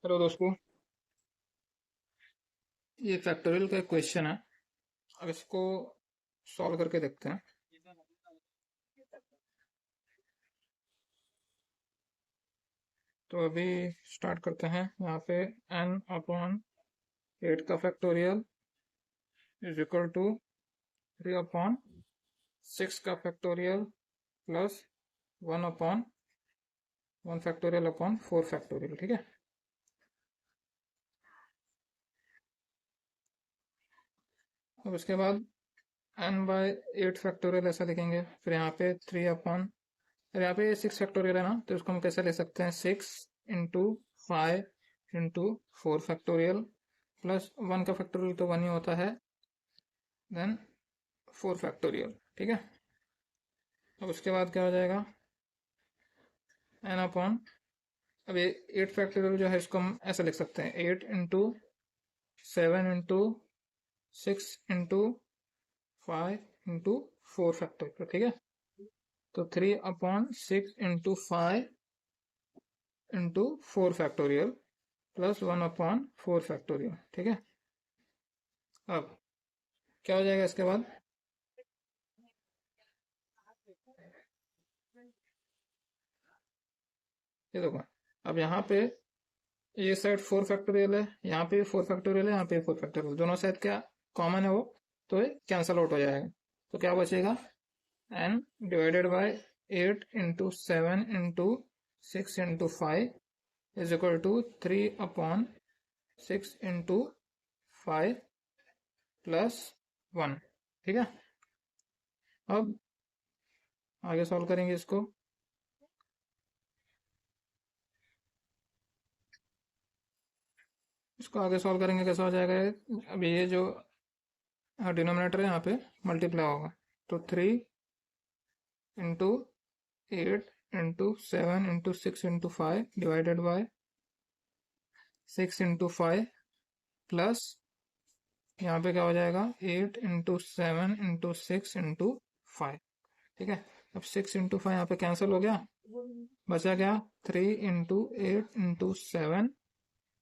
Hello दोस्तों। ये factorial का क्वेश्चन है। अब इसको सॉल्व करके देखते हैं। तो अभी स्टार्ट करते हैं। यहाँ पे n अपॉन 8 का factorial is equal to 3 upon 6 का factorial plus 1 upon 1 factorial upon 4 factorial. ठीक है। अब उसके बाद n बाय 8 फैक्टोरियल ऐसा लिखेंगे। फिर यहाँ पे 3 अपॉन, यहाँ पे 6 फैक्टोरियल है ना, तो इसको हम कैसे ले सकते हैं? 6 इंटू 5 इंटू 4 फैक्टोरियल प्लस 1 का फैक्टोरियल तो 1 ही होता है, देन 4 फैक्टोरियल। ठीक है। अब उसके बाद क्या हो जाएगा? एन अपॉन, अब ये 8 फैक्टोरियल जो है इसको हम ऐसे लिख सकते हैं, 8 into 7 into 6 into 5 into 4 factorial. ठीक है। तो 3 upon 6 into 5 into 4 factorial plus 1 upon 4 factorial. ठीक है। अब क्या हो जाएगा इसके बाद? ये देखो, अब यहाँ पे ये साइड 4 फैक्टोरियल है, यहाँ पे 4 फैक्टोरियल है, यहाँ पे 4 फैक्टोरियल, दोनों साइड क्या कॉमन है वो, तो ये कैंसल आउट हो जाएगा। तो क्या बचेगा? n divided by 8 into 7 into 6 into 5 is equal to 3 upon 6 into 5 plus 1। ठीक है। अब आगे सॉल्व करेंगे इसको। इसको आगे सॉल्व करेंगे, कैसा हो जाएगा ये? अब ये जो डिनोमिनेटर है यहाँ पे मल्टीप्लाई होगा, तो 3 into 8 into 7 into 6 into 5 divided by 6 into 5 plus यहाँ पे क्या हो जाएगा? 8 इंटू 7 इंटू 6 इंटू 5। ठीक है। अब 6 इंटू 5 यहाँ पे कैंसिल हो गया, बचा क्या? 3 into 8 into 7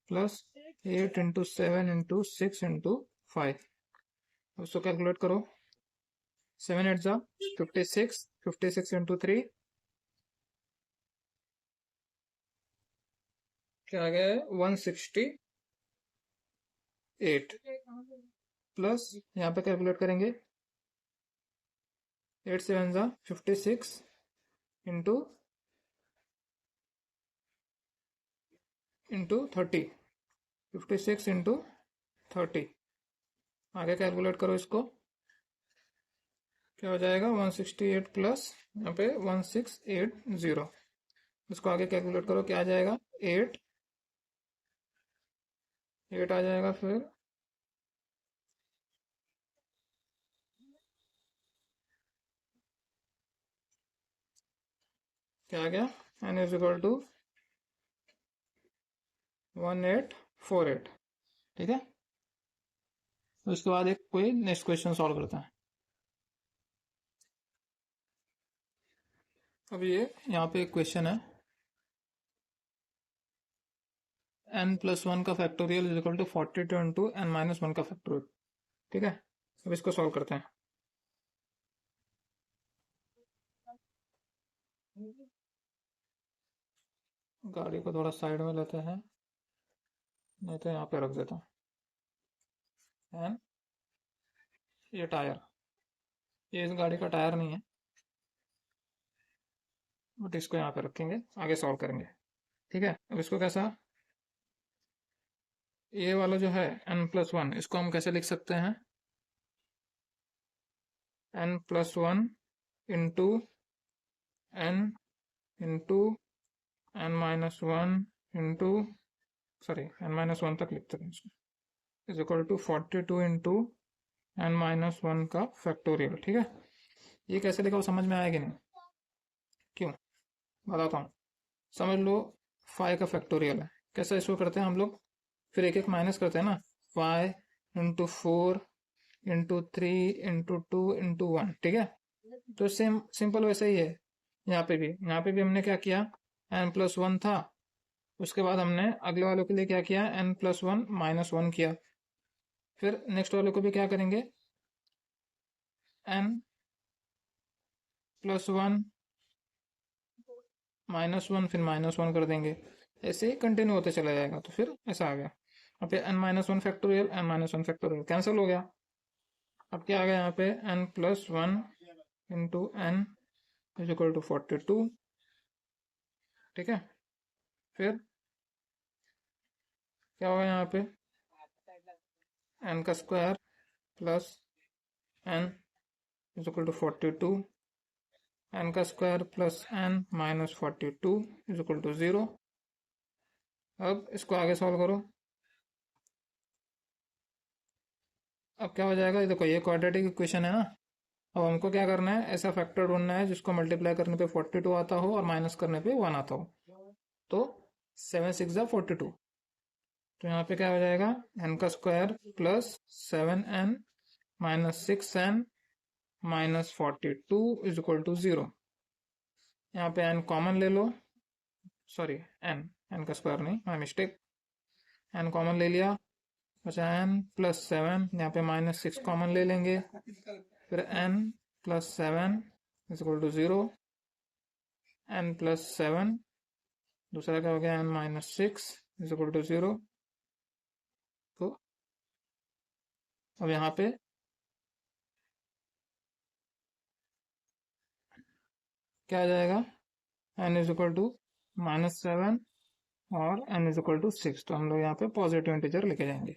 plus 8 into 7 into 6 into 5। उसको कैलकुलेट करो। 7 8 जा 56, 56 इंटू 3 क्या आ गया है? 168 प्लस यहाँ पे कैलकुलेट करेंगे। 8 7 जा 56 इंटू इंटू 30, 56 इंटू 30। आगे कैलकुलेट करो इसको, क्या हो जाएगा? 168 प्लस यहाँ पे 1680। इसको आगे कैलकुलेट करो, क्या आ जाएगा? 8 8 आ जाएगा। फिर क्या आ गया? n is equal to 1848। ठीक है। तो इसके बाद एक कोई नेक्स्ट क्वेश्चन सॉल्व करते हैं। अब ये यहाँ पे एक क्वेश्चन है, n प्लस 1 का factorial is equal to 42 into n minus 1 का फैक्टोरियल। ठीक है। अब इसको सॉल्व करते हैं। गाड़ी को थोड़ा साइड में लेते हैं, नहीं तो यहाँ पे रख देता हूँ। एंड ये टायर, ये इस गाड़ी का टायर नहीं है, बट इसको यहाँ पे रखेंगे, आगे सॉल्व करेंगे। ठीक है। अब इसको कैसा, ये वाला जो है n प्लस 1, इसको हम कैसे लिख सकते हैं? n plus 1 into n into n minus 1 into, sorry n minus 1 तक लिखते हैं इसको, is equal to 42 into n minus 1 का फैक्टोरियल। ठीक है। ये कैसे लिखा वो समझ में आएगा नहीं? क्यों, बताता हूँ। समझ लो 5 का फैक्टोरियल है, कैसे इसको करते हैं हम लोग? फिर एक एक माइनस करते हैं ना, 5 इंटू 4 इंटू 3 इंटू 2 इंटू 1। ठीक है। तो सेम सिंपल वैसे ही है यहाँ पे भी। यहाँ पे भी हमने क्या किया? n प्लस 1 था, उसके बाद हमने अगले वालों के लिए क्या किया, n+1 -1 किया। फिर नेक्स्ट वाले को भी क्या करेंगे, n+1 -1, फिर -1 कर देंगे। ऐसे ही कंटिन्यू होते चला जाएगा। तो फिर ऐसा आ गया। अब पे n-1 factorial, n-1 factorial cancel हो गया। अब क्या आ गया यहाँ पे, n+1 into n is equal to 42। ठीक है। फिर क्या होगा यहाँ पे, n का square plus n is equal to 42, n का square plus n minus 42 is equal to 0। अब इसको आगे सॉल्व करो। अब क्या हो जाएगा, ये देखो ये क्वाड्रेटिक इक्वेशन है ना। अब हमको क्या करना है, ऐसा फैक्टर ढूंढना है जिसको मल्टीप्लाई करने पे 42 आता हो और माइनस करने पे 1 आता हो। तो 7 6 जा 42। तो यहाँ पे क्या हो जाएगा, n का square plus 7n minus 6n minus 42 is equal to 0। यहाँ पे n कॉमन ले लो, सॉरी n का स्क्वायर नहीं, माई मिस्टेक। n कॉमन ले लिया, बचा n+7, यहाँ पे -6 कॉमन ले लेंगे। फिर n+7 is equal to 0, n+7 दूसरा क्या हो गया, n-6 इज इक्वल टू 0। तो अब यहाँ पे क्या आ जाएगा, n इज इक्वल टू -7 और n इज इक्वल टू 6। तो हम लोग यहाँ पे पॉजिटिव इंटीजर लेके जाएंगे,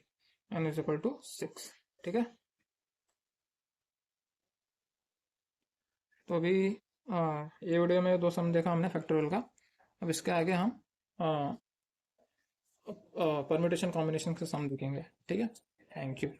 n इज इक्वल टू 6। ठीक है। तो अभी ये वीडियो में दो सम देखा हमने फैक्टोरियल का। अब इसके आगे हम परम्यूटेशन कॉम्बिनेशन के सम देखेंगे। ठीक है। Thank you.